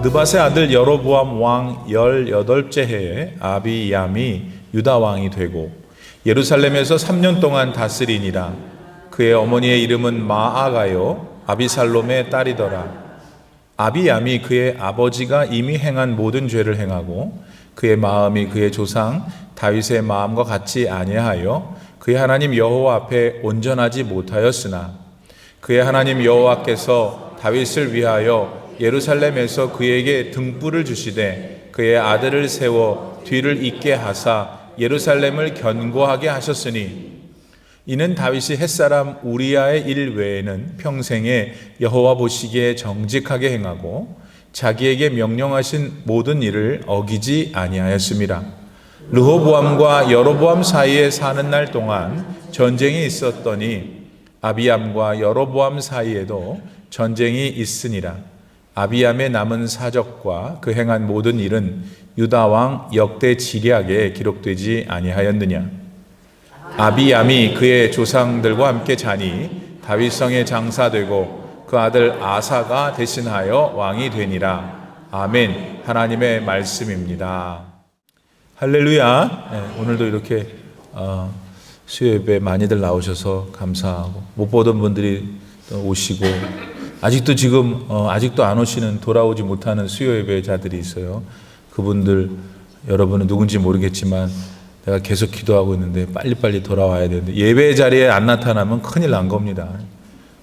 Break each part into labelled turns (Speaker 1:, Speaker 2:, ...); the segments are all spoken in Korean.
Speaker 1: 느밧의 아들 여로보암 왕 18째 해에 아비얌이 유다 왕이 되고 예루살렘에서 3년 동안 다스리니라. 그의 어머니의 이름은 마아가요 아비살롬의 딸이더라. 아비얌이 그의 아버지가 이미 행한 모든 죄를 행하고 그의 마음이 그의 조상 다윗의 마음과 같지 아니하여 그의 하나님 여호와 앞에 온전하지 못하였으나 그의 하나님 여호와께서 다윗을 위하여 예루살렘에서 그에게 등불을 주시되 그의 아들을 세워 뒤를 잇게 하사 예루살렘을 견고하게 하셨으니 이는 다윗이 햇사람 우리아의 일 외에는 평생에 여호와 보시기에 정직하게 행하고 자기에게 명령하신 모든 일을 어기지 아니하였습니다. 르호보암과 여로보암 사이에 사는 날 동안 전쟁이 있었더니 아비암과 여로보암 사이에도 전쟁이 있으니라. 아비암의 남은 사적과 그 행한 모든 일은 유다 왕 역대 지략에 기록되지 아니하였느냐. 아비암이 그의 조상들과 함께 자니 다윗성에 장사되고 그 아들 아사가 대신하여 왕이 되니라. 아멘. 하나님의 말씀입니다. 할렐루야. 네, 오늘도 이렇게 수요예배 많이들 나오셔서 감사하고 못 보던 분들이 또 오시고 아직도 지금 아직도 안 오시는 돌아오지 못하는 수요예배자들이 있어요. 그분들 여러분은 누군지 모르겠지만 내가 계속 기도하고 있는데 빨리빨리 돌아와야 되는데 예배 자리에 안 나타나면 큰일 난 겁니다.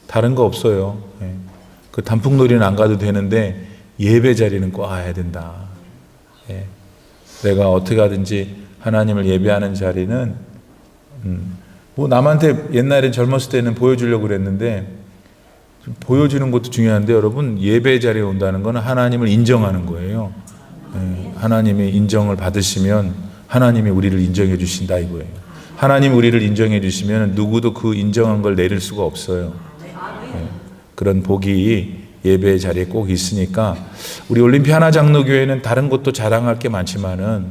Speaker 1: 다른 거 없어요. 예. 그 단풍놀이는 안 가도 되는데 예배 자리는 꼭 와야 된다. 예. 내가 어떻게 하든지 하나님을 예배하는 자리는 뭐 남한테 옛날에 젊었을 때는 보여주려고 그랬는데 보여주는 것도 중요한데 여러분 예배 자리에 온다는 건 하나님을 인정하는 거예요. 예. 하나님이 인정을 받으시면 하나님이 우리를 인정해 주신다 이거예요. 하나님 우리를 인정해 주시면 누구도 그 인정한 걸 내릴 수가 없어요. 예. 그런 복이 예배 자리에 꼭 있으니까 우리 올림피 하나장로교회는 다른 것도 자랑할 게 많지만은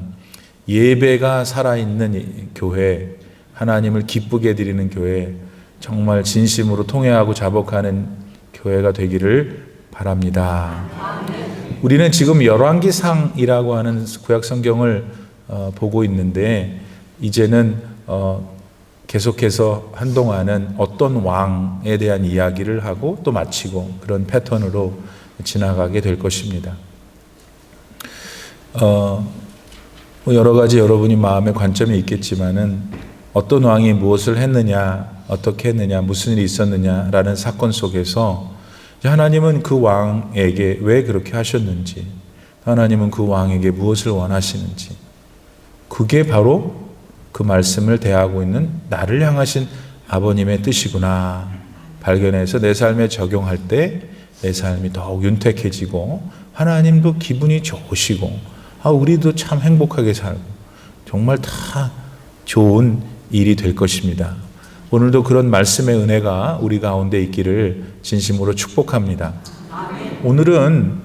Speaker 1: 예배가 살아있는 교회, 하나님을 기쁘게 드리는 교회, 정말 진심으로 통회하고 자복하는 교회가 되기를 바랍니다. 우리는 지금 열왕기상이라고 하는 구약 성경을 보고 있는데 이제는 계속해서 한동안은 어떤 왕에 대한 이야기를 하고 또 마치고 그런 패턴으로 지나가게 될 것입니다. 여러 가지 여러분이 마음의 관점이 있겠지만은 어떤 왕이 무엇을 했느냐, 어떻게 했느냐, 무슨 일이 있었느냐라는 사건 속에서 하나님은 그 왕에게 왜 그렇게 하셨는지, 하나님은 그 왕에게 무엇을 원하시는지, 그게 바로 그 말씀을 대하고 있는 나를 향하신 아버님의 뜻이구나 발견해서 내 삶에 적용할 때 내 삶이 더욱 윤택해지고 하나님도 기분이 좋으시고 우리도 참 행복하게 살고 정말 다 좋은 일이 될 것입니다. 오늘도 그런 말씀의 은혜가 우리 가운데 있기를 진심으로 축복합니다. 오늘은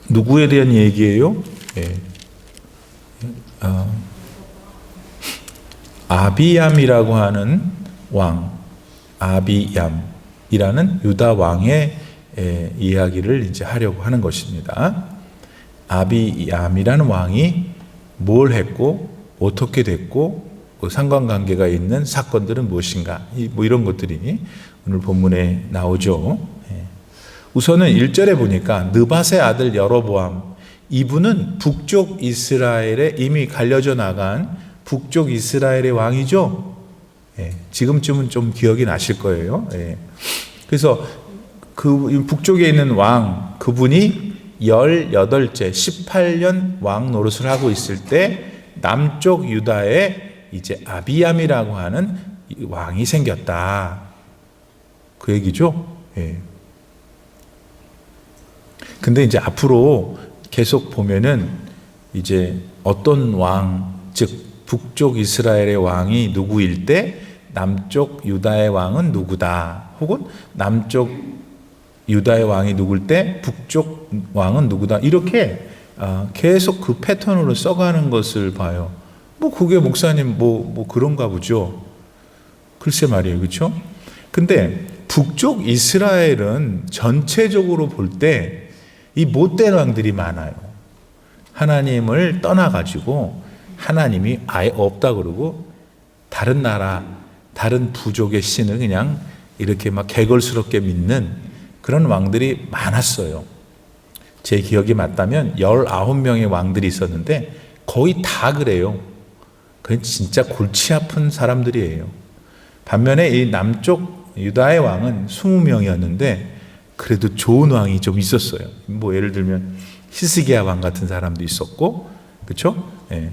Speaker 1: 누구에 대한 얘기예요? 예. 아비얌이라고 하는 왕, 아비얌이라는 유다 왕의 이야기를 이제 하려고 하는 것입니다. 아비얌이라는 왕이 뭘 했고 어떻게 됐고 그 상관관계가 있는 사건들은 무엇인가 뭐 이런 것들이 오늘 본문에 나오죠. 우선은 1절에 보니까 느밧의 아들 여로보암, 이분은 북쪽 이스라엘에 이미 갈려져 나간 북쪽 이스라엘의 왕이죠. 지금쯤은 좀 기억이 나실 거예요. 그래서 그 북쪽에 있는 왕, 그분이 18째 18년 왕 노릇을 하고 있을 때 남쪽 유다에 이제 아비얌이라고 하는 왕이 생겼다. 그 얘기죠. 근데 이제 앞으로 계속 보면은 이제 어떤 왕, 즉 북쪽 이스라엘의 왕이 누구일 때 남쪽 유다의 왕은 누구다. 혹은 남쪽 유다의 왕이 누구일 때 북쪽 왕은 누구다. 이렇게 계속 그 패턴으로 써가는 것을 봐요. 뭐 그게 목사님 뭐 그런가 보죠. 글쎄 말이에요. 그렇죠? 근데 북쪽 이스라엘은 전체적으로 볼 때 이 못된 왕들이 많아요. 하나님을 떠나가지고 하나님이 아예 없다 그러고 다른 나라, 다른 부족의 신을 그냥 이렇게 막 개걸스럽게 믿는 그런 왕들이 많았어요. 제 기억이 맞다면 19명의 왕들이 있었는데 거의 다 그래요. 그건 진짜 골치 아픈 사람들이에요. 반면에 이 남쪽 유다의 왕은 20명이었는데 그래도 좋은 왕이 좀 있었어요. 뭐 예를 들면 히스기야 왕 같은 사람도 있었고, 그렇죠? 예.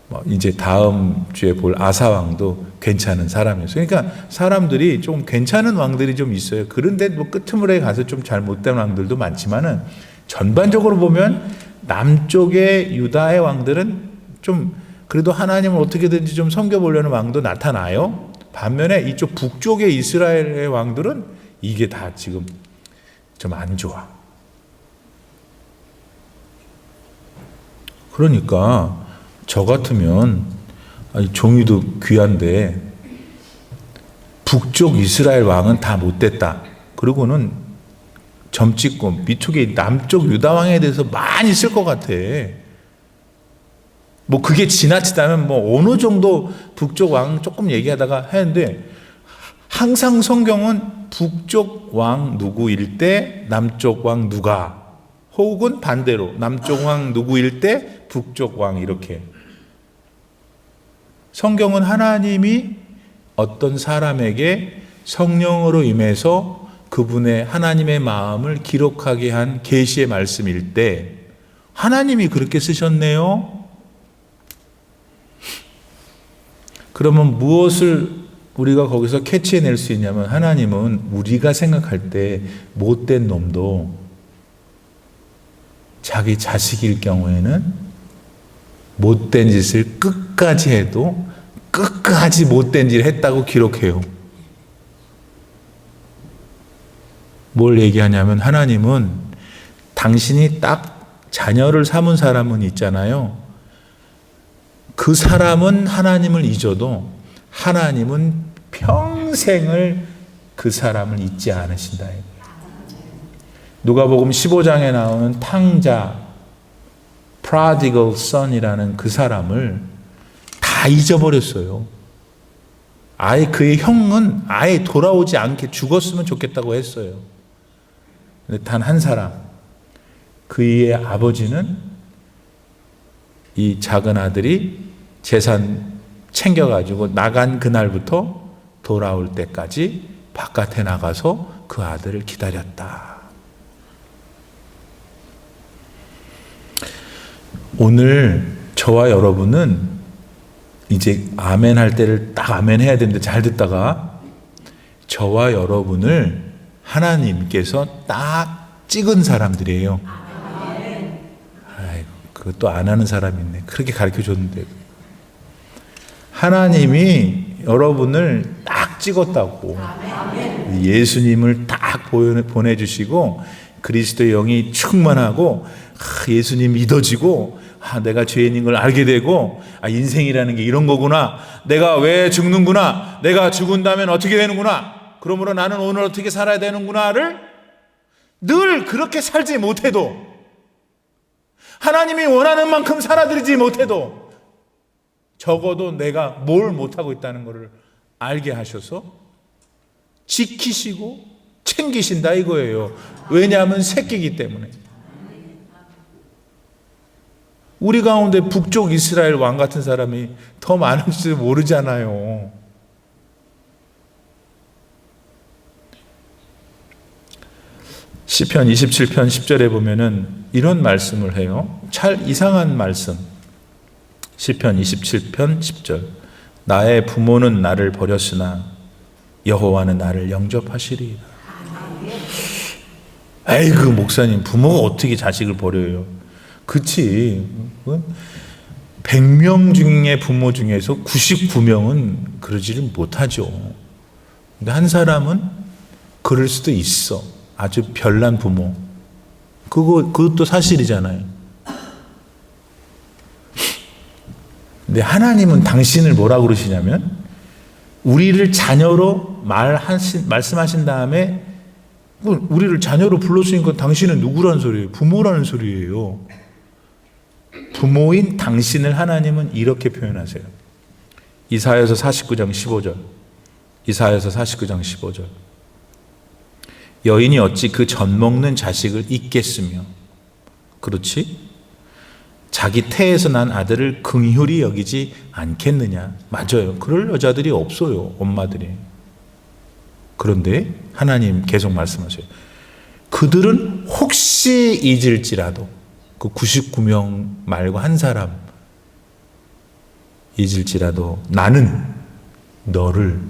Speaker 1: 뭐 이제 다음 주에 볼 아사 왕도 괜찮은 사람이었어요. 그러니까 사람들이 좀 괜찮은 왕들이 좀 있어요. 그런데 뭐 끄트물에 가서 좀 잘못된 왕들도 많지만은 전반적으로 보면 남쪽의 유다의 왕들은 좀 그래도 하나님을 어떻게든지 좀 섬겨보려는 왕도 나타나요. 반면에 이쪽 북쪽의 이스라엘의 왕들은 이게 다 지금 좀 안 좋아. 그러니까 저 같으면 종이도 귀한데 북쪽 이스라엘 왕은 다 못됐다. 그리고는 점 찍고 밑쪽에 남쪽 유다 왕에 대해서 많이 쓸 것 같아. 뭐 그게 지나치다면 뭐 어느 정도 북쪽 왕 조금 얘기하다가 하는데 항상 성경은 북쪽 왕 누구일 때 남쪽 왕 누가, 혹은 반대로 남쪽 왕 누구일 때 북쪽 왕, 이렇게. 성경은 하나님이 어떤 사람에게 성령으로 임해서 그분의 하나님의 마음을 기록하게 한 계시의 말씀일 때 하나님이 그렇게 쓰셨네요. 그러면 무엇을 우리가 거기서 캐치해낼 수 있냐면, 하나님은 우리가 생각할 때 못된 놈도 자기 자식일 경우에는 못된 짓을 끝까지 해도 끝까지 못된 짓을 했다고 기록해요. 뭘 얘기하냐면, 하나님은 당신이 딱 자녀를 삼은 사람은 있잖아요. 그 사람은 하나님을 잊어도 하나님은 평생을 그 사람을 잊지 않으신다. 누가복음 15장에 나오는 탕자, prodigal son이라는 그 사람을 다 잊어버렸어요. 아예 그의 형은 아예 돌아오지 않게 죽었으면 좋겠다고 했어요. 근데 단 한 사람, 그의 아버지는 이 작은 아들이 재산 챙겨가지고 나간 그날부터 돌아올 때까지 바깥에 나가서 그 아들을 기다렸다. 오늘 저와 여러분은 이제 아멘 할 때를 딱 아멘 해야 되는데 잘 듣다가 저와 여러분을 하나님께서 딱 찍은 사람들이에요. 아이고, 그것도 안 하는 사람이 있네. 그렇게 가르쳐 줬는데. 하나님이 여러분을 딱 찍었다고. 예수님을 딱 보내주시고 그리스도의 영이 충만하고 예수님 믿어지고 내가 죄인인 걸 알게 되고 인생이라는 게 이런 거구나. 내가 왜 죽는구나. 내가 죽은다면 어떻게 되는구나. 그러므로 나는 오늘 어떻게 살아야 되는구나를 늘 그렇게 살지 못해도, 하나님이 원하는 만큼 살아드리지 못해도 적어도 내가 뭘 못하고 있다는 것을 알게 하셔서 지키시고 챙기신다 이거예요. 왜냐하면 새끼이기 때문에. 우리 가운데 북쪽 이스라엘 왕 같은 사람이 더 많을지 모르잖아요. 시편 27편 10절에 보면은 이런 말씀을 해요. 잘 이상한 말씀. 시편 27편 10절. 나의 부모는 나를 버렸으나 여호와는 나를 영접하시리이다. 에이그 목사님, 부모가 어떻게 자식을 버려요? 그치. 100명 중에 부모 중에서 99명은 그러지를 못하죠. 근데 한 사람은 그럴 수도 있어. 아주 별난 부모. 그것도 사실이잖아요. 근데 하나님은 당신을 뭐라고 그러시냐면, 우리를 자녀로 말씀하신 다음에 우리를 자녀로 불렀으니까 당신은 누구라는 소리예요? 부모라는 소리예요. 부모인 당신을 하나님은 이렇게 표현하세요. 이사야서 49장 15절. 이사야서 49장 15절. 여인이 어찌 그 젖 먹는 자식을 잊겠으며, 그렇지? 자기 태에서 난 아들을 긍휼히 여기지 않겠느냐. 맞아요. 그럴 여자들이 없어요, 엄마들이. 그런데 하나님 계속 말씀하세요. 그들은 혹시 잊을지라도, 그 99명 말고 한 사람 잊을지라도 나는 너를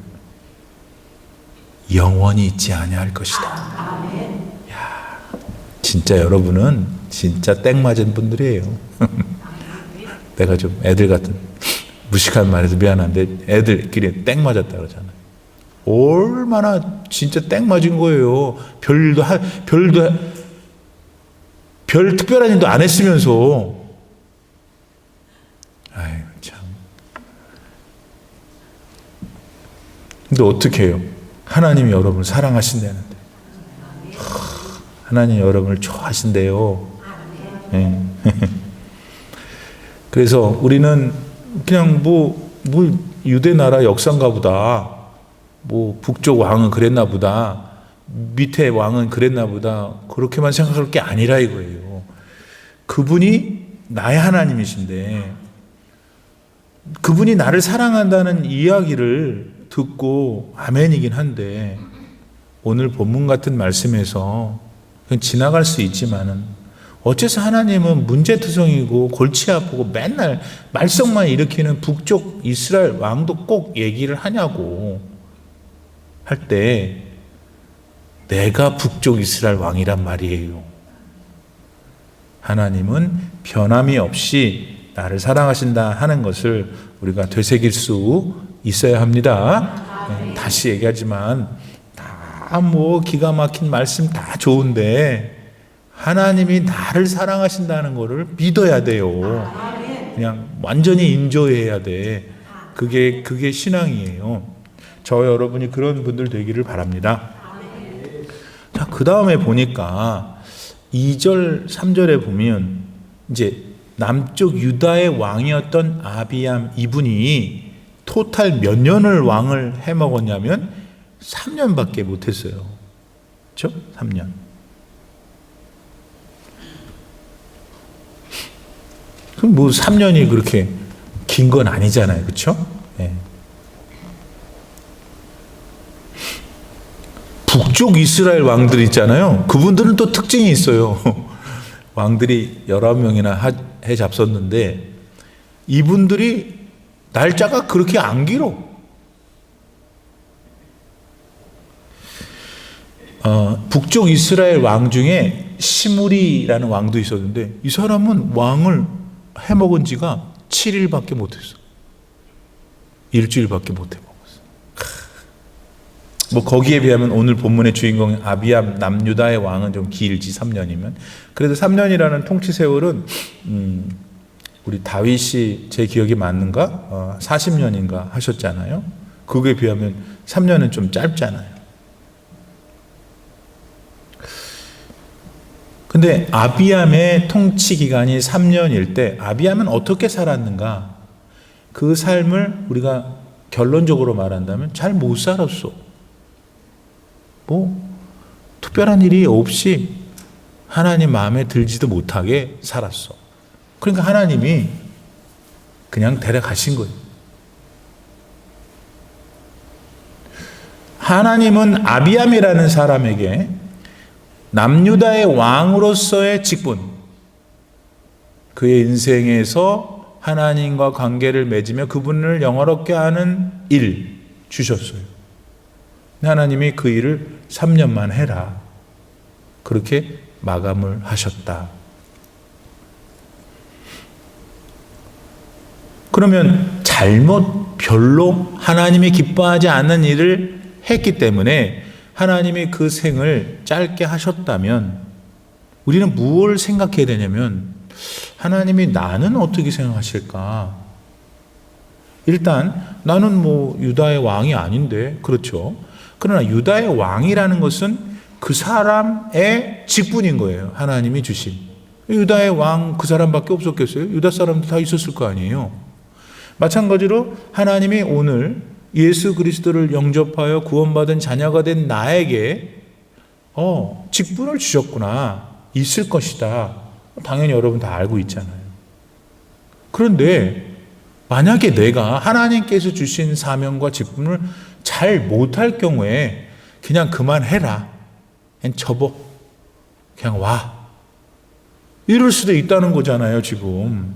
Speaker 1: 영원히 잊지 아니할 것이다. 야, 진짜 여러분은 진짜 땡 맞은 분들이에요. 내가 좀 애들 같은 무식한 말해서 미안한데 애들끼리 땡 맞았다 그러잖아요. 얼마나 진짜 땡 맞은 거예요. 별 특별한 일도 안 했으면서. 아이고 참. 근데 어떻게 해요? 하나님이 여러분을 사랑하신다는데. 하나님이 여러분을 좋아하신대요. 네. 그래서 우리는 그냥 뭐 유대 나라 역사인가 보다. 뭐 북쪽 왕은 그랬나 보다. 밑에 왕은 그랬나 보다. 그렇게만 생각할 게 아니라 이거예요. 그분이 나의 하나님이신데 그분이 나를 사랑한다는 이야기를 듣고 아멘이긴 한데 오늘 본문 같은 말씀에서 그냥 지나갈 수 있지만은 어째서 하나님은 문제투성이고 골치 아프고 맨날 말썽만 일으키는 북쪽 이스라엘 왕도 꼭 얘기를 하냐고 할 때 내가 북쪽 이스라엘 왕이란 말이에요. 하나님은 변함이 없이 나를 사랑하신다 하는 것을 우리가 되새길 수 있어야 합니다. 다시 얘기하지만 다 뭐 기가 막힌 말씀 다 좋은데 하나님이 나를 사랑하신다는 것을 믿어야 돼요. 그냥 완전히 인조해야 돼. 그게 신앙이에요. 저 여러분이 그런 분들 되기를 바랍니다. 자, 그 다음에 보니까 2절, 3절에 보면 이제 남쪽 유다의 왕이었던 아비암 이분이 토탈 몇 년을 왕을 해먹었냐면 3년밖에 못했어요. 그렇죠? 3년. 그럼 뭐 3년이 그렇게 긴 건 아니잖아요. 그렇죠? 네. 북쪽 이스라엘 왕들 있잖아요. 그분들은 또 특징이 있어요. 왕들이 19명이나 해 잡섰는데 이분들이 날짜가 그렇게 안 길어. 북쪽 이스라엘 왕 중에 시므리라는 왕도 있었는데 이 사람은 왕을 해먹은 지가 7일밖에 못했어. 일주일밖에 못 해먹었어. 뭐 거기에 비하면 오늘 본문의 주인공 아비암 남유다의 왕은 좀 길지 3년이면. 그래도 3년이라는 통치 세월은 우리 다윗이 제 기억이 맞는가? 40년인가 하셨잖아요. 그거에 비하면 3년은 좀 짧잖아요. 근데 아비암의 통치 기간이 3년일 때 아비암은 어떻게 살았는가? 그 삶을 우리가 결론적으로 말한다면 잘 못 살았어. 뭐 특별한 일이 없이 하나님 마음에 들지도 못하게 살았어. 그러니까 하나님이 그냥 데려가신 거예요. 하나님은 아비암이라는 사람에게 남유다의 왕으로서의 직분, 그의 인생에서 하나님과 관계를 맺으며 그분을 영화롭게 하는 일 주셨어요. 하나님이 그 일을 3년만 해라. 그렇게 마감을 하셨다. 그러면 별로 하나님이 기뻐하지 않는 일을 했기 때문에 하나님이 그 생을 짧게 하셨다면 우리는 무엇을 생각해야 되냐면 하나님이 나는 어떻게 생각하실까? 일단 나는 뭐 유다의 왕이 아닌데, 그렇죠? 그러나 유다의 왕이라는 것은 그 사람의 직분인 거예요. 하나님이 주신. 유다의 왕 그 사람밖에 없었겠어요? 유다 사람도 다 있었을 거 아니에요. 마찬가지로 하나님이 오늘 예수 그리스도를 영접하여 구원받은 자녀가 된 나에게 직분을 주셨구나. 있을 것이다. 당연히 여러분 다 알고 있잖아요. 그런데 만약에 내가 하나님께서 주신 사명과 직분을 잘 못할 경우에 그냥 그만해라. 그냥 접어. 그냥 와. 이럴 수도 있다는 거잖아요, 지금.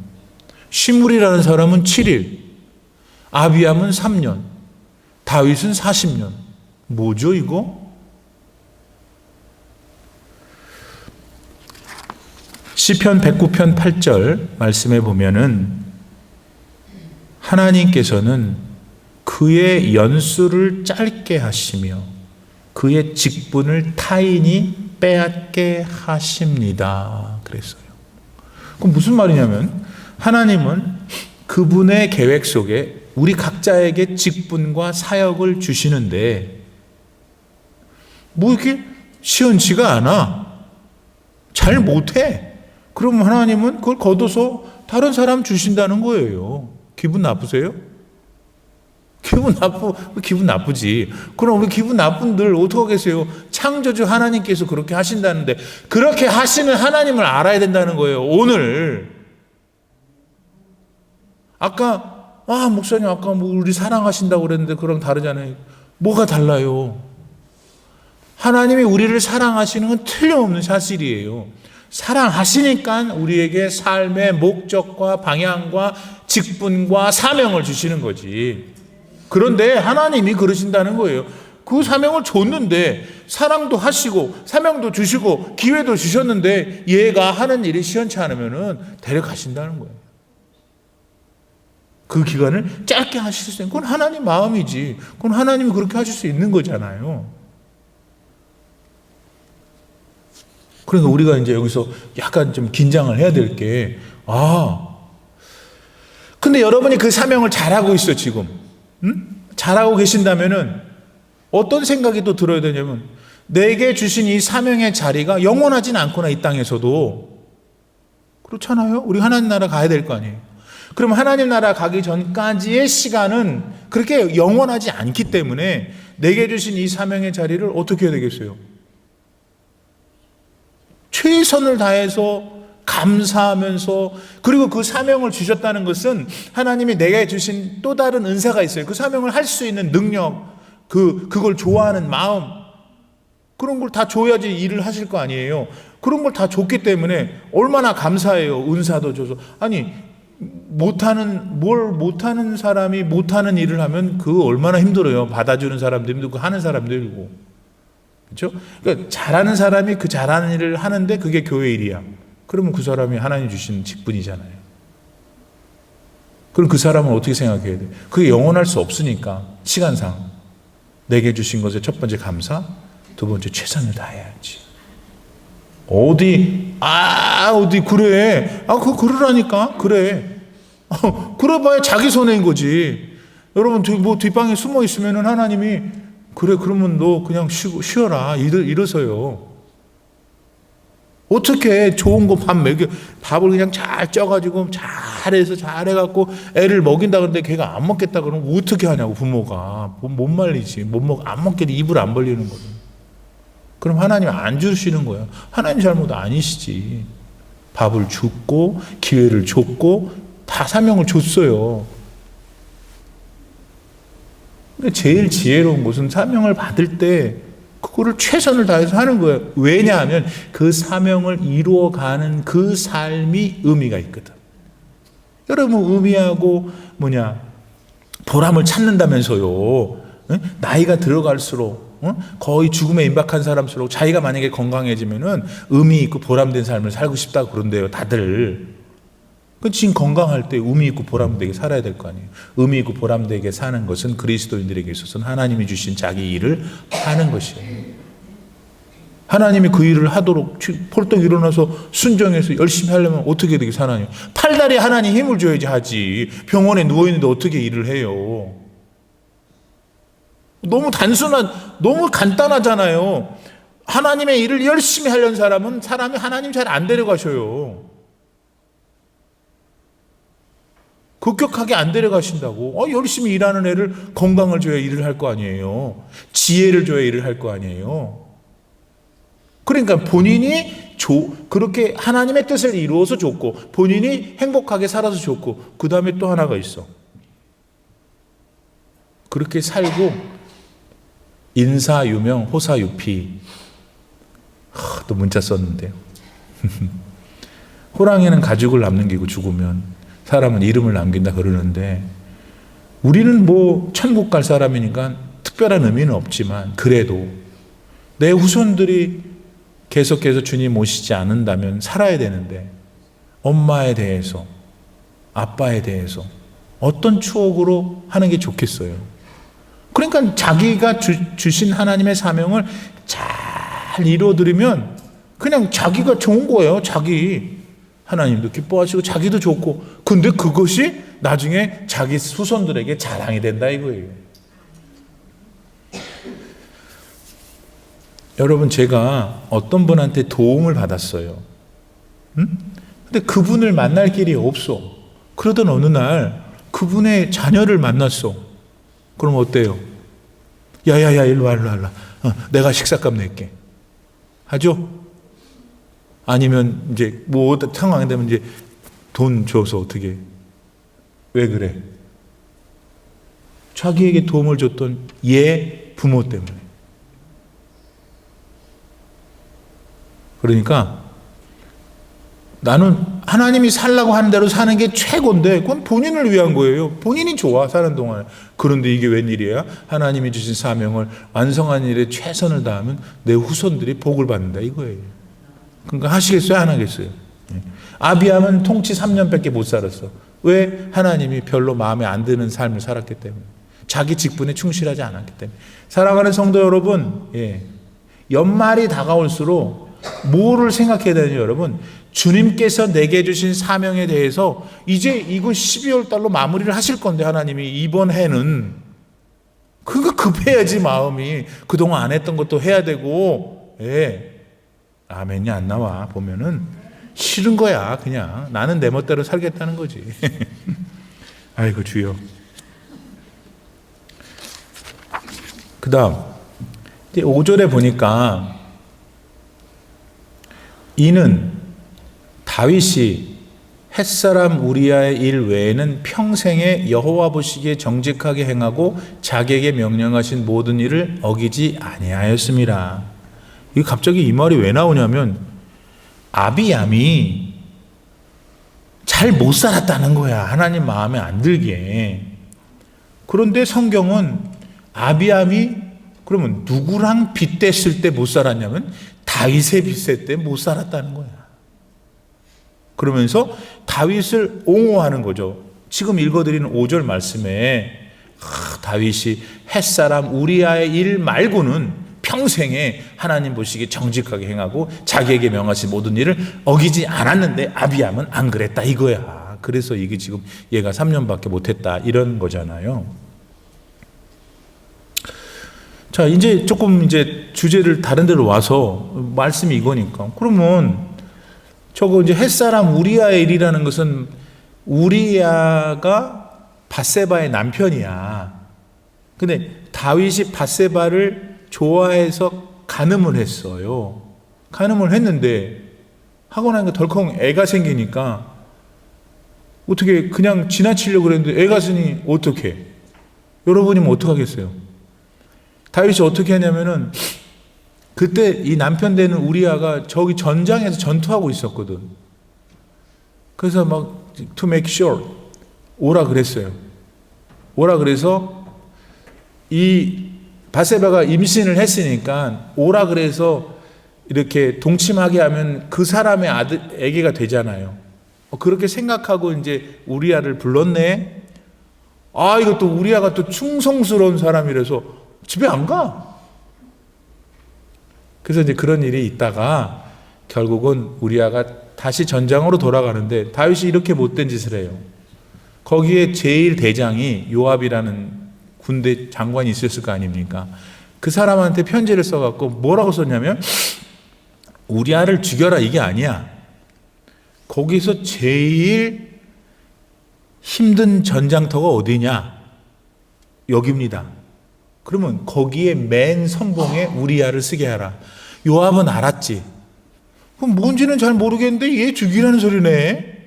Speaker 1: 시므리라는 사람은 7일, 아비암은 3년, 다윗은 40년. 뭐죠, 이거? 시편 109편 8절 말씀에 보면은 하나님께서는 그의 연수를 짧게 하시며 그의 직분을 타인이 빼앗게 하십니다. 그랬어요. 그럼 무슨 말이냐면 하나님은 그분의 계획 속에 우리 각자에게 직분과 사역을 주시는데 뭐 이렇게 시원치가 않아. 잘 못해. 그럼 하나님은 그걸 걷어서 다른 사람 주신다는 거예요. 기분 나쁘세요? 기분 나쁘지. 그럼 우리 기분 나쁜들 어떡하겠어요? 창조주 하나님께서 그렇게 하신다는데 그렇게 하시는 하나님을 알아야 된다는 거예요. 오늘 아까 목사님 아까 뭐 우리 사랑하신다고 그랬는데 그랑 다르잖아요. 뭐가 달라요? 하나님이 우리를 사랑하시는 건 틀림없는 사실이에요. 사랑하시니까 우리에게 삶의 목적과 방향과 직분과 사명을 주시는 거지. 그런데 하나님이 그러신다는 거예요. 그 사명을 줬는데 사랑도 하시고 사명도 주시고 기회도 주셨는데 얘가 하는 일이 시원치 않으면 데려가신다는 거예요. 그 기간을 짧게 하실 수 있는 건 하나님 마음이지. 그건 하나님이 그렇게 하실 수 있는 거잖아요. 그러니까 우리가 이제 여기서 약간 좀 긴장을 해야 될 게, 근데 여러분이 그 사명을 잘하고 있어, 지금. 잘하고 계신다면은 어떤 생각이 또 들어야 되냐면, 내게 주신 이 사명의 자리가 영원하진 않구나, 이 땅에서도. 그렇잖아요? 우리 하나님 나라 가야 될 거 아니에요? 그럼 하나님 나라 가기 전까지의 시간은 그렇게 영원하지 않기 때문에 내게 주신 이 사명의 자리를 어떻게 해야 되겠어요? 최선을 다해서 감사하면서, 그리고 그 사명을 주셨다는 것은 하나님이 내게 주신 또 다른 은사가 있어요. 그 사명을 할 수 있는 능력, 그걸 좋아하는 마음, 그런 걸 다 줘야지 일을 하실 거 아니에요. 그런 걸 다 줬기 때문에 얼마나 감사해요. 은사도 줘서. 아니 못하는 사람이 못하는 일을 하면 그 얼마나 힘들어요. 받아주는 사람도 힘들고 하는 사람도 힘들고. 그렇죠? 그러니까 잘하는 사람이 그 잘하는 일을 하는데 그게 교회 일이야. 그러면 그 사람이 하나님 주신 직분이잖아요. 그럼 그 사람은 어떻게 생각해야 돼? 그게 영원할 수 없으니까 시간상 내게 주신 것에 첫 번째 감사, 두 번째 최선을 다해야지. 어디 그래? 그거 그러라니까. 그래. 그래봐야 자기 손해인 거지. 여러분 뒷방에 숨어 있으면은 하나님이 그래, 그러면 너 그냥 쉬어라. 이러서요. 어떻게 좋은 거 밥을 그냥 잘 쪄가지고 잘해갖고 애를 먹인다 그러는데 걔가 안 먹겠다 그러면 어떻게 하냐고, 부모가. 못 말리지. 안 먹겠다. 입을 안 벌리는 거죠. 그럼 하나님 안 주시는 거예요. 하나님 잘못 아니시지. 밥을 줬고, 기회를 줬고, 다 사명을 줬어요. 제일 지혜로운 것은 사명을 받을 때 그거를 최선을 다해서 하는 거예요. 왜냐하면 그 사명을 이루어가는 그 삶이 의미가 있거든. 여러분 의미하고 보람을 찾는다면서요. 나이가 들어갈수록 거의 죽음에 임박한 사람수록 자기가 만약에 건강해지면은 의미 있고 보람된 삶을 살고 싶다고 그런대요, 다들. 지금 건강할 때 의미 있고 보람되게 살아야 될 거 아니에요. 의미 있고 보람되게 사는 것은 그리스도인들에게 있어서는 하나님이 주신 자기 일을 하는 것이에요. 하나님이 그 일을 하도록 폴떡 일어나서 순종해서 열심히 하려면 어떻게 되게 사나요? 팔다리에 하나님 힘을 줘야지 하지. 병원에 누워있는데 어떻게 일을 해요? 너무 간단하잖아요. 하나님의 일을 열심히 하려는 사람이 하나님 잘 안 데려가셔요. 급격하게 안 데려가신다고. 열심히 일하는 애를 건강을 줘야 일을 할 거 아니에요. 지혜를 줘야 일을 할 거 아니에요. 그러니까 본인이 그렇게 하나님의 뜻을 이루어서 좋고, 본인이 행복하게 살아서 좋고, 그 다음에 또 하나가 있어. 그렇게 살고 인사유명 호사유피. 또 문자 썼는데요. 호랑이는 가죽을 남기고 죽으면 사람은 이름을 남긴다 그러는데, 우리는 뭐 천국 갈 사람이니까 특별한 의미는 없지만, 그래도 내 후손들이 계속해서 주님 모시지 않는다면 살아야 되는데, 엄마에 대해서, 아빠에 대해서 어떤 추억으로 하는 게 좋겠어요. 그러니까 자기가 주신 하나님의 사명을 잘 이루어드리면 그냥 자기가 좋은 거예요. 하나님도 기뻐하시고 자기도 좋고, 근데 그것이 나중에 자기 후손들에게 자랑이 된다 이거예요. 여러분, 제가 어떤 분한테 도움을 받았어요. 근데 그분을 만날 길이 없어. 그러던 어느 날 그분의 자녀를 만났어. 그럼 어때요? 야야야, 일로 와. 내가 식사값 낼게. 하죠? 아니면 이제 뭐 상황이 되면 이제 돈 줘서 어떻게? 왜 그래? 자기에게 도움을 줬던 얘 부모 때문에. 그러니까 나는 하나님이 살라고 하는 대로 사는 게 최고인데, 그건 본인을 위한 거예요. 본인이 좋아, 사는 동안. 그런데 이게 웬일이야? 하나님이 주신 사명을 완성한 일에 최선을 다하면 내 후손들이 복을 받는다 이거예요. 그러니까 하시겠어요? 안 하겠어요? 아비암은 통치 3년밖에 못 살았어. 왜? 하나님이 별로 마음에 안 드는 삶을 살았기 때문에. 자기 직분에 충실하지 않았기 때문에. 사랑하는 성도 여러분, 연말이 다가올수록 뭐를 생각해야 되는지, 여러분, 주님께서 내게 주신 사명에 대해서 이제 이거 12월 달로 마무리를 하실 건데, 하나님이 이번 해는 그거 급해야지. 마음이 그동안 안 했던 것도 해야 되고. 아멘이 안 나와. 보면은 싫은 거야. 그냥 나는 내 멋대로 살겠다는 거지. 아이고 주여. 그 다음 5절에 보니까, 이는 다윗이 햇사람 우리아의 일 외에는 평생에 여호와 보시기에 정직하게 행하고 자기에게 명령하신 모든 일을 어기지 아니하였습니다. 이 갑자기 이 말이 왜 나오냐면, 아비암이 잘 못 살았다는 거야. 하나님 마음에 안 들게. 그런데 성경은 아비암이 그러면 누구랑 빗댔을 때 못 살았냐면 다윗의 빗댈 때 못 살았다는 거야. 그러면서 다윗을 옹호하는 거죠. 지금 읽어드리는 5절 말씀에 다윗이 햇사람 우리아의 일 말고는 평생에 하나님 보시기에 정직하게 행하고 자기에게 명하신 모든 일을 어기지 않았는데 아비암은 안 그랬다 이거야. 그래서 이게 지금 얘가 3년밖에 못했다 이런 거잖아요. 자, 이제 조금 이제 주제를 다른 데로 와서, 말씀이 이거니까, 그러면 저거 이제 햇사람 우리아의 일이라는 것은 우리아가 밧세바의 남편이야. 근데 다윗이 밧세바를 좋아해서 간음을 했어요. 간음을 했는데 하고 나니까 덜컹 애가 생기니까 어떻게 그냥 지나치려고 그랬는데 애가 있으니 어떻게? 여러분이면 어떡하겠어요? 다윗이 어떻게 하냐면은, 그때 이 남편 되는 우리아가 저기 전장에서 전투하고 있었거든. 그래서 막 to make sure 오라 그랬어요. 오라 그래서 이 밧세바가 임신을 했으니까 오라 그래서 이렇게 동침하게 하면 그 사람의 아기가 되잖아요. 그렇게 생각하고 이제 우리아를 불렀네. 이것도 우리아가 또 충성스러운 사람이라서 집에 안 가. 그래서 이제 그런 일이 있다가 결국은 우리아가 다시 전장으로 돌아가는데, 다윗이 이렇게 못된 짓을 해요. 거기에 제일 대장이 요압이라는 군대 장관이 있었을 거 아닙니까? 그 사람한테 편지를 써갖고 뭐라고 썼냐면 우리아를 죽여라 이게 아니야. 거기서 제일 힘든 전장터가 어디냐? 여기입니다. 그러면 거기에 맨 선봉에 우리아를 쓰게 하라. 요압은 알았지. 그럼 뭔지는 잘 모르겠는데 얘 죽이라는 소리네.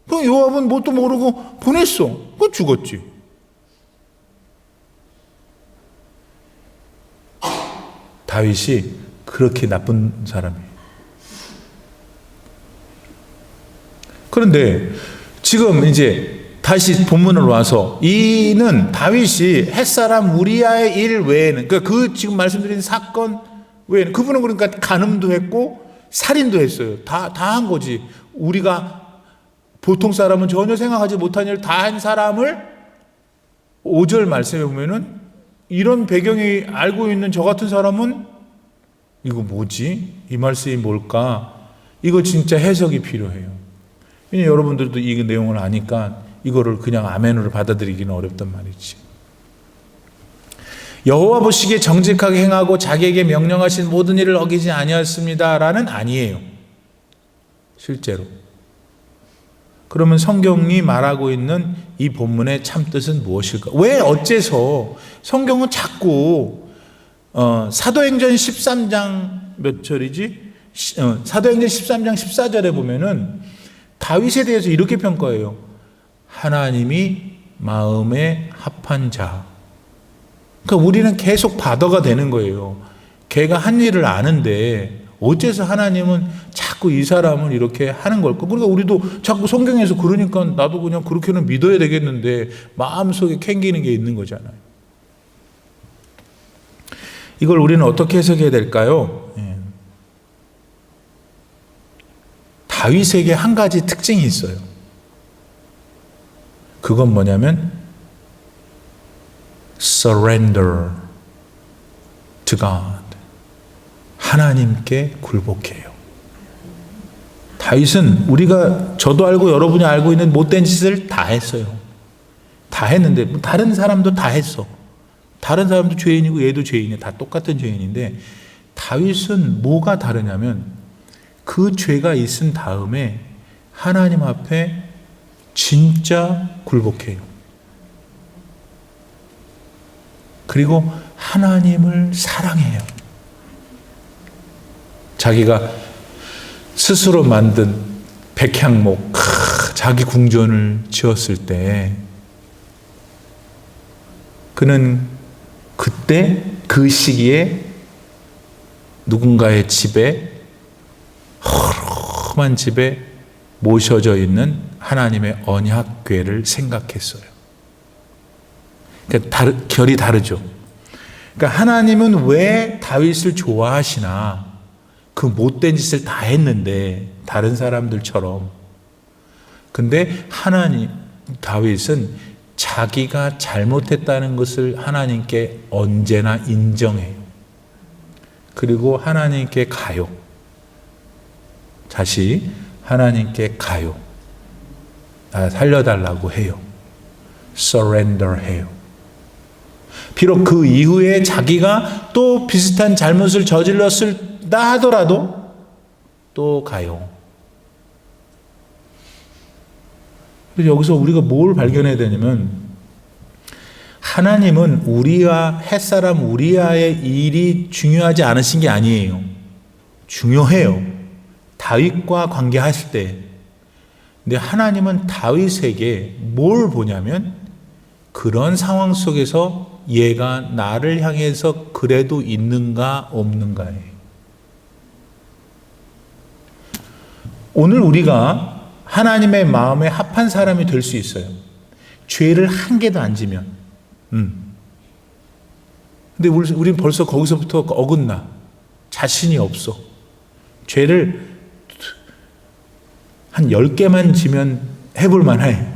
Speaker 1: 그럼 요압은 뭣도 모르고 보냈어. 그 죽었지. 다윗이 그렇게 나쁜 사람이에요. 그런데 지금 이제 다시 본문으로 와서 이는 다윗이 햇사람 우리아의 일 외에는 그 지금 말씀드린 사건 외에는 그분은 그러니까 간음도 했고 살인도 했어요. 다 한 거지. 우리가 보통 사람은 전혀 생각하지 못한 일을 다 한 사람을 5절 말씀에 보면은 이런 배경이 알고 있는 저 같은 사람은 이거 뭐지? 이 말씀이 뭘까? 이거 진짜 해석이 필요해요. 왜냐하면 여러분들도 이 내용을 아니까 이거를 그냥 아멘으로 받아들이기는 어렵단 말이지. 여호와 보시기에 정직하게 행하고 자기에게 명령하신 모든 일을 어기지 아니하였습니다라는 아니에요. 실제로. 그러면 성경이 말하고 있는 이 본문의 참뜻은 무엇일까? 왜 어째서 성경은 자꾸 사도행전 13장 몇 절이지? 사도행전 13장 14절에 보면은 다윗에 대해서 이렇게 평가해요. 하나님이 마음에 합한 자. 그러니까 우리는 계속 바더가 되는 거예요. 걔가 한 일을 아는데 어째서 하나님은 자꾸 이 사람을 이렇게 하는 걸까? 그러니까 우리도 자꾸 성경에서 그러니까 나도 그냥 그렇게는 믿어야 되겠는데 마음속에 캥기는 게 있는 거잖아요. 이걸 우리는 어떻게 해석해야 될까요? 다윗에게 한 가지 특징이 있어요. 그건 뭐냐면 surrender to God. 하나님께 굴복해요. 다윗은 우리가 저도 알고 여러분이 알고 있는 못된 짓을 다 했어요. 다 했는데 다른 사람도 다 했어. 다른 사람도 죄인이고 얘도 죄인이야. 다 똑같은 죄인인데 다윗은 뭐가 다르냐면 그 죄가 있은 다음에 하나님 앞에 진짜 굴복해요. 그리고 하나님을 사랑해요. 자기가 스스로 만든 백향목, 자기 궁전을 지었을 때 그는 그때 그 시기에 누군가의 집에 험한 집에 모셔져 있는 하나님의 언약궤를 생각했어요. 그러니까 결이 다르죠. 그러니까 하나님은 왜 다윗을 좋아하시나? 그 못된 짓을 다 했는데 다른 사람들처럼. 근데 다윗은 자기가 잘못했다는 것을 하나님께 언제나 인정해요. 그리고 하나님께 가요. 다시 하나님께 가요. 나 살려달라고 해요. surrender 해요. 비록 그 이후에 자기가 또 비슷한 잘못을 저질렀다 하더라도 또 가요. 그래서 여기서 우리가 뭘 발견해야 되냐면 하나님은 우리와 햇사람 우리아의 일이 중요하지 않으신 게 아니에요. 중요해요. 다윗과 관계하실 때. 근데 하나님은 다윗에게 뭘 보냐면 그런 상황 속에서 얘가 나를 향해서 그래도 있는가 없는가예요. 오늘 우리가 하나님의 마음에 합한 사람이 될 수 있어요. 죄를 한 개도 안 지면. 근데 우린 벌써 거기서부터 어긋나. 자신이 없어. 죄를 한 10개만 지면 해볼 만해.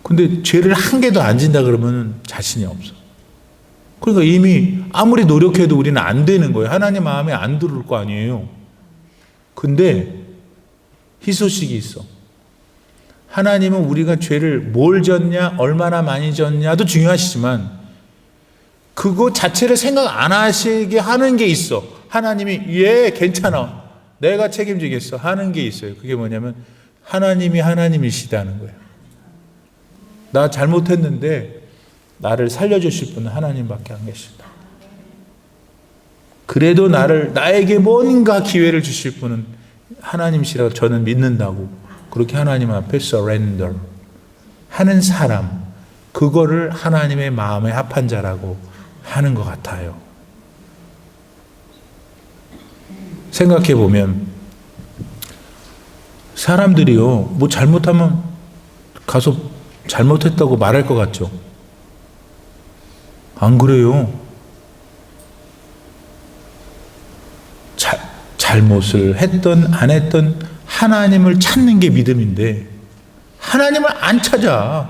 Speaker 1: 근데 죄를 한 개도 안 진다 그러면 자신이 없어. 그러니까 이미 아무리 노력해도 우리는 안 되는 거예요. 하나님 마음에 안 들을 거 아니에요. 근데 희소식이 있어. 하나님은 우리가 죄를 뭘 졌냐, 얼마나 많이 졌냐도 중요하시지만 그거 자체를 생각 안 하시게 하는 게 있어. 하나님이 괜찮아, 내가 책임지겠어 하는 게 있어요. 그게 뭐냐면 하나님이 하나님이시다는 거예요. 나 잘못했는데 나를 살려주실 분은 하나님밖에 안 계시다. 그래도 나에게 뭔가 기회를 주실 분은 하나님이시라고 저는 믿는다고, 그렇게 하나님 앞에 surrender 하는 사람, 그거를 하나님의 마음에 합한 자라고 하는 것 같아요. 생각해 보면 사람들이요, 뭐 잘못하면 가서 잘못했다고 말할 것 같죠? 안 그래요. 잘못을 했던 안 했던 하나님을 찾는 게 믿음인데 하나님을 안 찾아.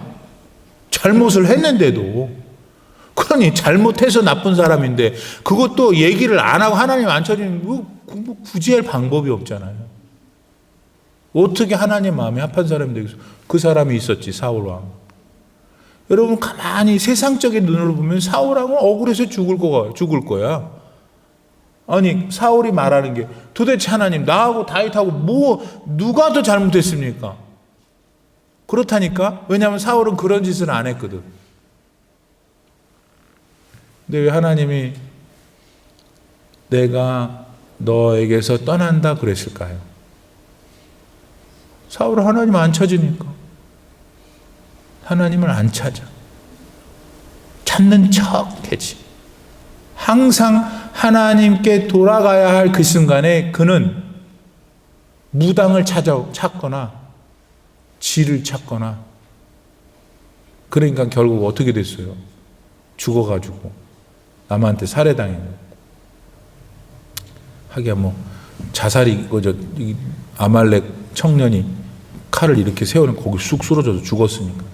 Speaker 1: 잘못을 했는데도. 그러니 잘못해서 나쁜 사람인데 그것도 얘기를 안 하고 하나님 안 찾으면 뭐 구제할 방법이 없잖아요. 어떻게 하나님 마음에 합한 사람이 되겠어? 그 사람이 있었지, 사울왕. 여러분 가만히 세상적인 눈으로 보면 사울왕은 억울해서 죽을 거야. 아니 사울이 말하는 게 도대체 하나님, 나하고 다윗하고 누가 더 잘못했습니까? 그렇다니까. 왜냐하면 사울은 그런 짓을 안 했거든. 근데 왜 하나님이 내가 너에게서 떠난다 그랬을까요? 사울은 하나님 안 찾으니까. 하나님을 안 찾아. 찾는 척해지. 항상 하나님께 돌아가야 할 그 순간에 그는 무당을 찾거나 지를 찾거나, 그러니까 결국 어떻게 됐어요? 죽어가지고 남한테 살해당해요. 하기야 뭐 자살이 아말렉 청년이 칼을 이렇게 세우는 거기 쑥 쓰러져서 죽었으니까.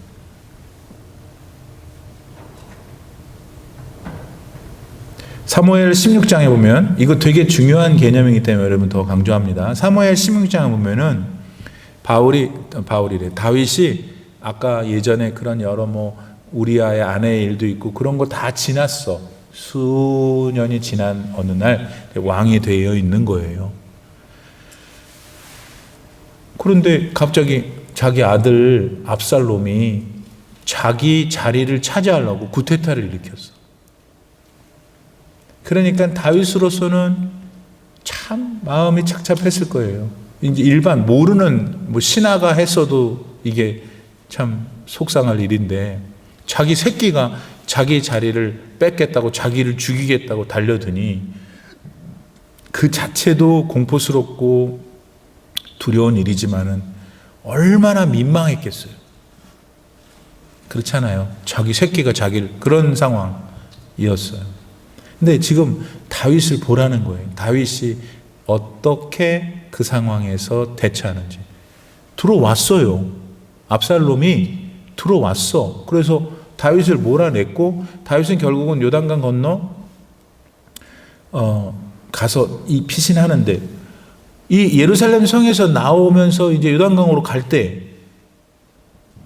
Speaker 1: 사무엘 16장에 보면, 이거 되게 중요한 개념이기 때문에 여러분 더 강조합니다. 사무엘 16장에 보면은 다윗이 아까 예전에 그런 여러 우리아의 아내의 일도 있고 그런 거 다 지났어. 수년이 지난 어느 날 왕이 되어 있는 거예요. 그런데 갑자기 자기 아들 압살롬이 자기 자리를 차지하려고 구테타를 일으켰어. 그러니까 다윗으로서는 참 마음이 착잡했을 거예요. 이제 일반 모르는 신하가 했어도 이게 참 속상할 일인데, 자기 새끼가 자기 자리를 뺏겠다고, 자기를 죽이겠다고 달려드니 그 자체도 공포스럽고 두려운 일이지만은 얼마나 민망했겠어요. 그렇잖아요. 자기 새끼가 자기를, 그런 상황이었어요. 근데 지금 다윗을 보라는 거예요. 다윗이 어떻게 그 상황에서 대처하는지. 들어왔어요. 압살롬이 들어왔어. 그래서 다윗을 몰아냈고, 다윗은 결국은 요단강 건너 가서 이 피신하는데, 이 예루살렘 성에서 나오면서 이제 요단강으로 갈 때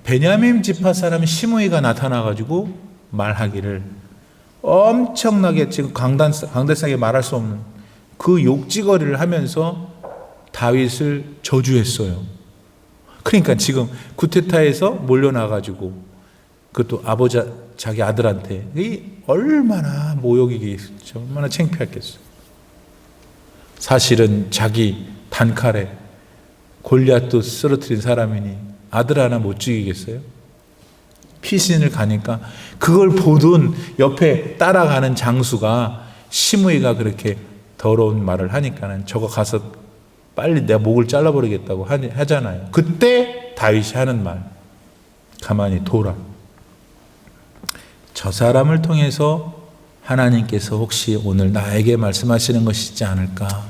Speaker 1: 베냐민 지파 사람 시므이가 나타나가지고 말하기를, 엄청나게 지금 강대상에 말할 수 없는 그 욕지거리를 하면서 다윗을 저주했어요. 그러니까 지금 구테타에서 몰려나가지고 그것도 자기 아들한테, 이 얼마나 모욕이겠어, 얼마나 창피했겠어. 사실은 자기 단칼에 골리앗도 쓰러뜨린 사람이니 아들 하나 못 죽이겠어요? 피신을 가니까 그걸 보던 옆에 따라가는 장수가, 시므이가 그렇게 더러운 말을 하니까는 저거 가서 빨리 내가 목을 잘라버리겠다고 하잖아요. 그때 다윗이 하는 말, 가만히 둬라. 저 사람을 통해서 하나님께서 혹시 오늘 나에게 말씀하시는 것이지 않을까.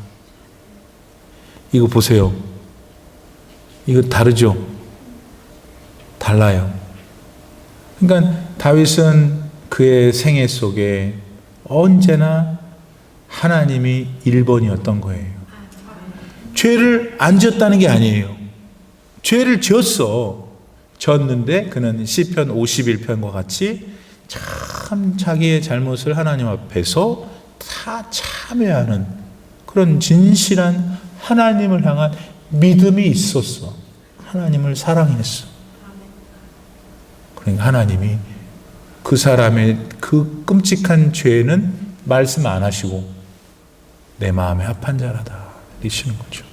Speaker 1: 이거 보세요. 이거 다르죠? 달라요. 그러니까 다윗은 그의 생애 속에 언제나 하나님이 1번이었던 거예요. 죄를 안 지었다는 게 아니에요. 죄를 지었어. 지었는데 그는 시편 51편과 같이 참 자기의 잘못을 하나님 앞에서 다 참여하는 그런 진실한 하나님을 향한 믿음이 있었어. 하나님을 사랑했어. 그러니까 하나님이 그 사람의 그 끔찍한 죄는 말씀 안 하시고 내 마음에 합한 자라다 이러시는 거죠.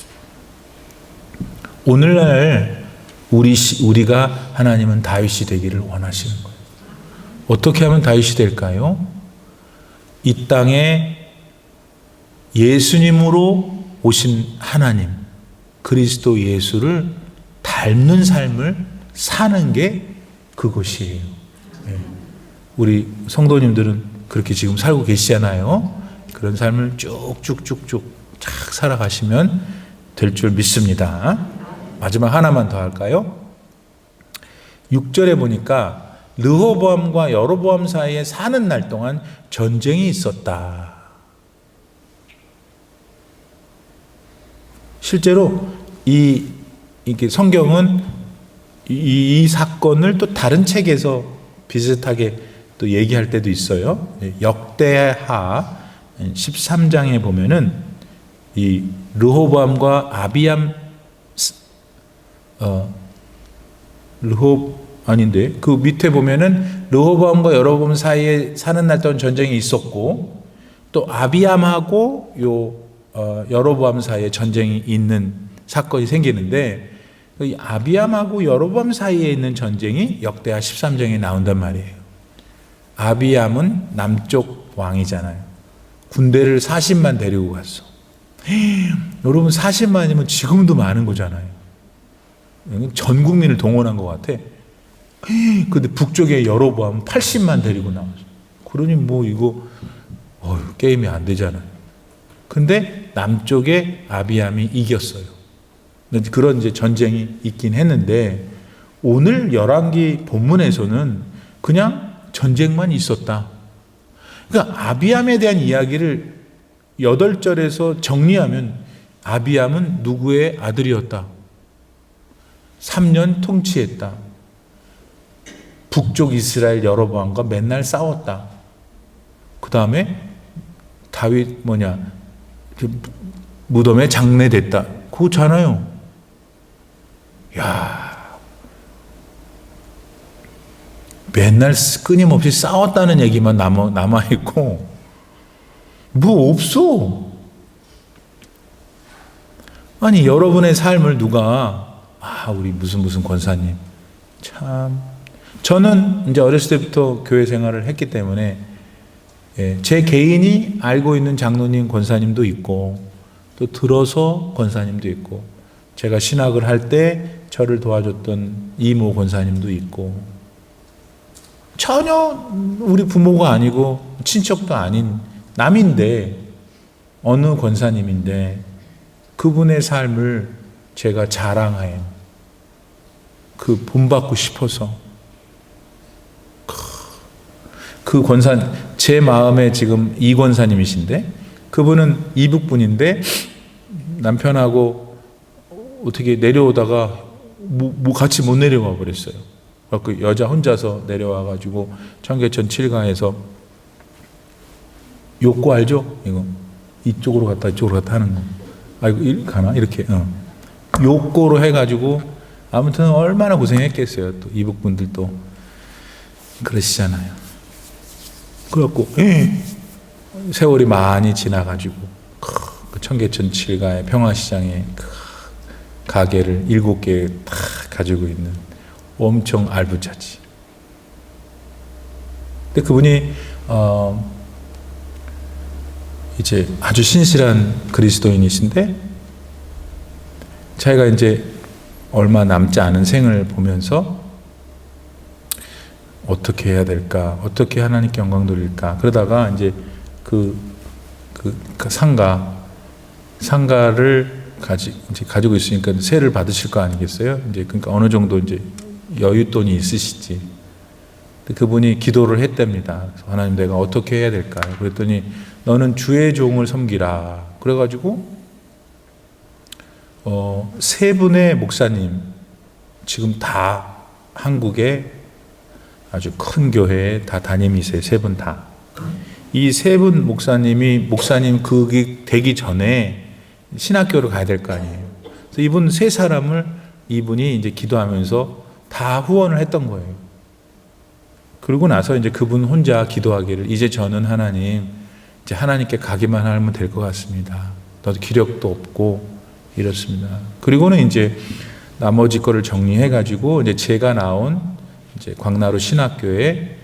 Speaker 1: 오늘날 우리가 하나님은 다윗이 되기를 원하시는 거예요. 어떻게 하면 다윗이 될까요? 이 땅에 예수님으로 오신 하나님, 그리스도 예수를 닮는 삶을 사는 게 그것이에요. 우리 성도님들은 그렇게 지금 살고 계시잖아요. 그런 삶을 쭉쭉쭉쭉 쫙 살아가시면 될 줄 믿습니다. 마지막 하나만 더 할까요? 6절에 보니까 르호보암과 여로보암 사이에 사는 날 동안 전쟁이 있었다. 실제로 이게 성경은 이 사건을 또 다른 책에서 비슷하게 또 얘기할 때도 있어요. 역대하 13장에 보면은 이 르호보암과 아비암 아닌데 그 밑에 보면은 르호보암과 여로보암 사이에 사는 날 동안 전쟁이 있었고 또 아비암하고 여로보암 사이에 전쟁이 있는 사건이 생기는데 이 아비암하고 여로보암 사이에 있는 전쟁이 역대하 13장에 나온단 말이에요. 아비암은 남쪽 왕이잖아요. 군대를 40만 데리고 갔어. 여러분 40만이면 지금도 많은 거잖아요. 전 국민을 동원한 것 같아. 근데 북쪽에 여로보암은 80만 데리고 나왔어. 그러니 뭐 이거 게임이 안 되잖아요. 근데 남쪽에 아비암이 이겼어요. 그런 이제 전쟁이 있긴 했는데 오늘 열왕기 본문에서는 그냥 전쟁만 있었다. 그러니까 아비암에 대한 이야기를 8절에서 정리하면 아비암은 누구의 아들이었다. 3년 통치했다. 북쪽 이스라엘 여로보암과 맨날 싸웠다. 그 다음에 다윗 무덤에 장례됐다. 그거잖아요. 야, 맨날 끊임없이 싸웠다는 얘기만 남아있고 뭐 없어. 아니 여러분의 삶을 누가 우리 무슨 권사님 참 저는 이제 어렸을 때부터 교회 생활을 했기 때문에 제 개인이 알고 있는 장로님 권사님도 있고 또 들어서 권사님도 있고 제가 신학을 할 때 저를 도와줬던 이모 권사님도 있고 전혀 우리 부모가 아니고 친척도 아닌 남인데 어느 권사님인데 그분의 삶을 제가 자랑해 본받고 싶어서 그 권사님 제 마음에 지금 이 권사님이신데 그분은 이북분인데 남편하고 어떻게 내려오다가 같이 못 내려와 버렸어요. 그 여자 혼자서 내려와 가지고 청계천 7가에서 욕구 알죠? 이거 이쪽으로 갔다 이쪽으로 갔다 하는 거. 이거 가나 이렇게 욕구로 해가지고 아무튼 얼마나 고생했겠어요. 또 이북분들도 그러시잖아요. 그래갖고 세월이 많이 지나가지고 그 청계천 7가의 평화시장에 가게를 7개 다 가지고 있는 엄청 알부자지. 근데 그분이 이제 아주 신실한 그리스도인이신데 자기가 이제 얼마 남지 않은 생을 보면서 어떻게 해야 될까, 어떻게 하나님께 영광 돌릴까 그러다가 이제 그 상가를 가지고 있으니까 세를 받으실 거 아니겠어요? 이제 그러니까 어느 정도 이제 여윳돈이 있으시지. 그분이 기도를 했답니다. 그래서 하나님 내가 어떻게 해야 될까요? 그랬더니 너는 주의 종을 섬기라. 그래가지고 3분의 목사님 지금 다 한국에 아주 큰 교회에 다 담임이세요. 세 분 다. 이 세 분 목사님 그게 되기 전에 신학교를 가야 될 거 아니에요. 그래서 이분 세 사람을 이분이 이제 기도하면서 다 후원을 했던 거예요. 그러고 나서 이제 그분 혼자 기도하기를, 이제 저는 하나님, 이제 하나님께 가기만 하면 될 것 같습니다. 나도 기력도 없고 이렇습니다. 그리고는 이제 나머지 거를 정리해가지고 이제 제가 나온 이제 광나루 신학교에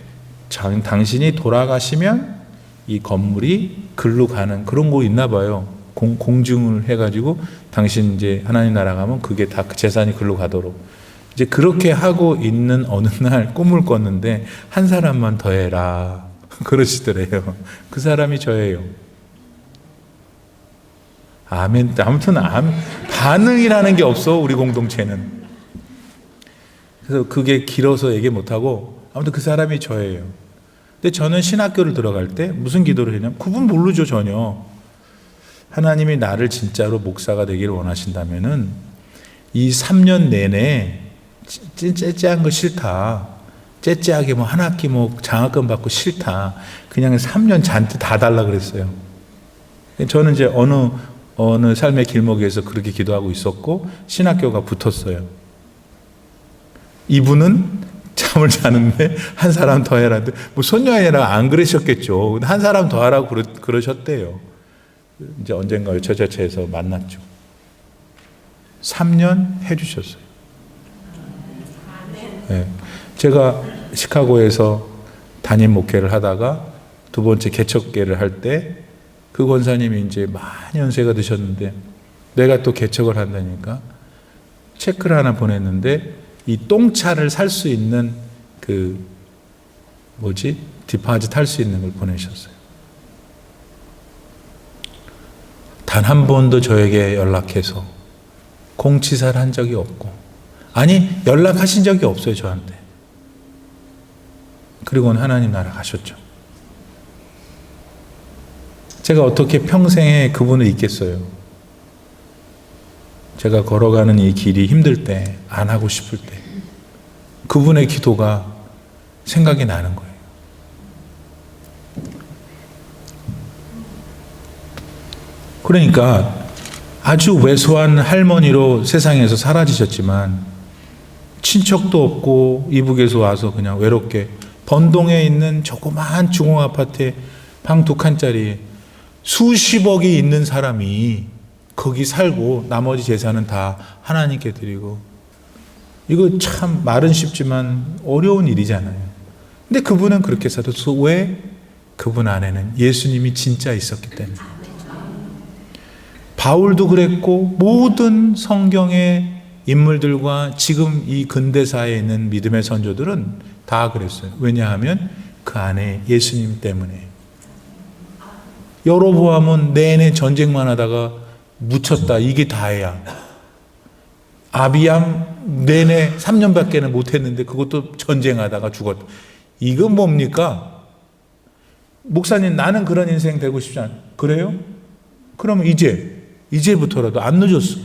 Speaker 1: 당신이 돌아가시면 이 건물이 글로 가는 그런 거 있나 봐요. 공증을 해가지고 당신 이제 하나님 나라 가면 그게 다 그 재산이 글로 가도록. 이제 그렇게 하고 있는 어느 날 꿈을 꿨는데 한 사람만 더 해라 그러시더래요. 그 사람이 저예요. 아멘. 아무튼 반응이라는 게 없어, 우리 공동체는. 그래서 그게 길어서 얘기 못하고 아무튼 그 사람이 저예요. 근데 저는 신학교를 들어갈 때 무슨 기도를 했냐면, 그분 모르죠 전혀. 하나님이 나를 진짜로 목사가 되기를 원하신다면은 이 3년 내내 째째한 거 싫다. 째째하게 뭐 한 학기 뭐 장학금 받고 싫다. 그냥 3년 잔뜩 다 달라 그랬어요. 저는 이제 어느 삶의 길목에서 그렇게 기도하고 있었고 신학교가 붙었어요. 이분은 잠을 자는데 한 사람 더 해라. 뭐 손녀애라 안 그러셨겠죠. 한 사람 더 하라고 그러셨대요. 이제 언젠가 여차저차해서 만났죠. 3년 해주셨어요. 네. 제가 시카고에서 담임 목회를 하다가 두 번째 개척계를 할 때 그 권사님이 이제 많이 연세가 드셨는데 내가 또 개척을 한다니까 체크를 하나 보냈는데 이 똥차를 살 수 있는 디파짓 할 수 있는 걸 보내셨어요. 단 한 번도 저에게 연락해서 공치사를 한 적이 없고, 아니 연락하신 적이 없어요 저한테. 그리고는 하나님 나라 가셨죠. 제가 어떻게 평생에 그분을 잊겠어요. 제가 걸어가는 이 길이 힘들 때, 안 하고 싶을 때 그분의 기도가 생각이 나는 거예요. 그러니까 아주 왜소한 할머니로 세상에서 사라지셨지만 친척도 없고 이북에서 와서 그냥 외롭게 번동에 있는 조그마한 중흥 아파트에 방 2칸짜리 수십억이 있는 사람이 거기 살고 나머지 재산은 다 하나님께 드리고, 이거 참 말은 쉽지만 어려운 일이잖아요. 근데 그분은 그렇게 살았어. 왜? 그분 안에는 예수님이 진짜 있었기 때문에. 바울도 그랬고 모든 성경의 인물들과 지금 이 근대사에 있는 믿음의 선조들은 다 그랬어요. 왜냐하면 그 안에 예수님 때문에. 여로보암은 내내 전쟁만 하다가 묻혔다. 이게 다예요. 아비암 내내 3년밖에는 못했는데 그것도 전쟁하다가 죽었다. 이건 뭡니까? 목사님 나는 그런 인생 되고 싶지 않아요. 그래요? 그러면 이제부터라도 안 늦었어.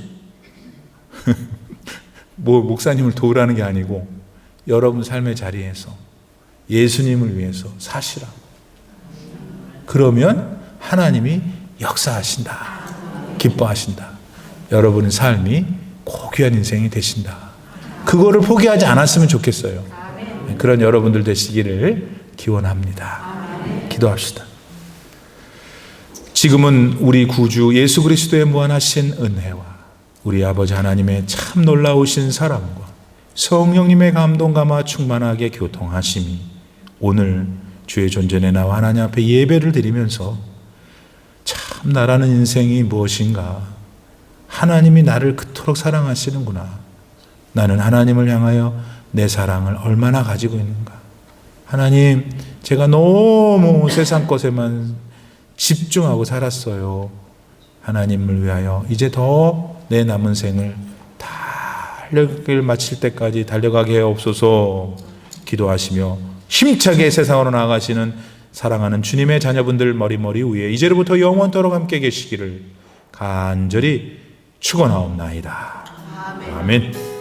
Speaker 1: 뭐 목사님을 도우라는 게 아니고 여러분 삶의 자리에서 예수님을 위해서 사시라. 그러면 하나님이 역사하신다. 기뻐하신다. 여러분의 삶이 고귀한 인생이 되신다. 그거를 포기하지 않았으면 좋겠어요. 그런 여러분들 되시기를 기원합니다. 기도합시다. 지금은 우리 구주 예수 그리스도의 무한하신 은혜와 우리 아버지 하나님의 참 놀라우신 사랑과 성령님의 감동 감화 충만하게 교통하심이 오늘 주의 존전에 나와 하나님 앞에 예배를 드리면서 참 나라는 인생이 무엇인가, 하나님이 나를 그토록 사랑하시는구나, 나는 하나님을 향하여 내 사랑을 얼마나 가지고 있는가, 하나님 제가 너무 세상 것에만 집중하고 살았어요. 하나님을 위하여 이제 더 내 남은 생을 달려길 마칠 때까지 달려가게 하옵소서. 기도하시며 힘차게 세상으로 나아가시는 사랑하는 주님의 자녀분들 머리 위에 이제로부터 영원토록 함께 계시기를 간절히 축원하옵나이다. 아멘.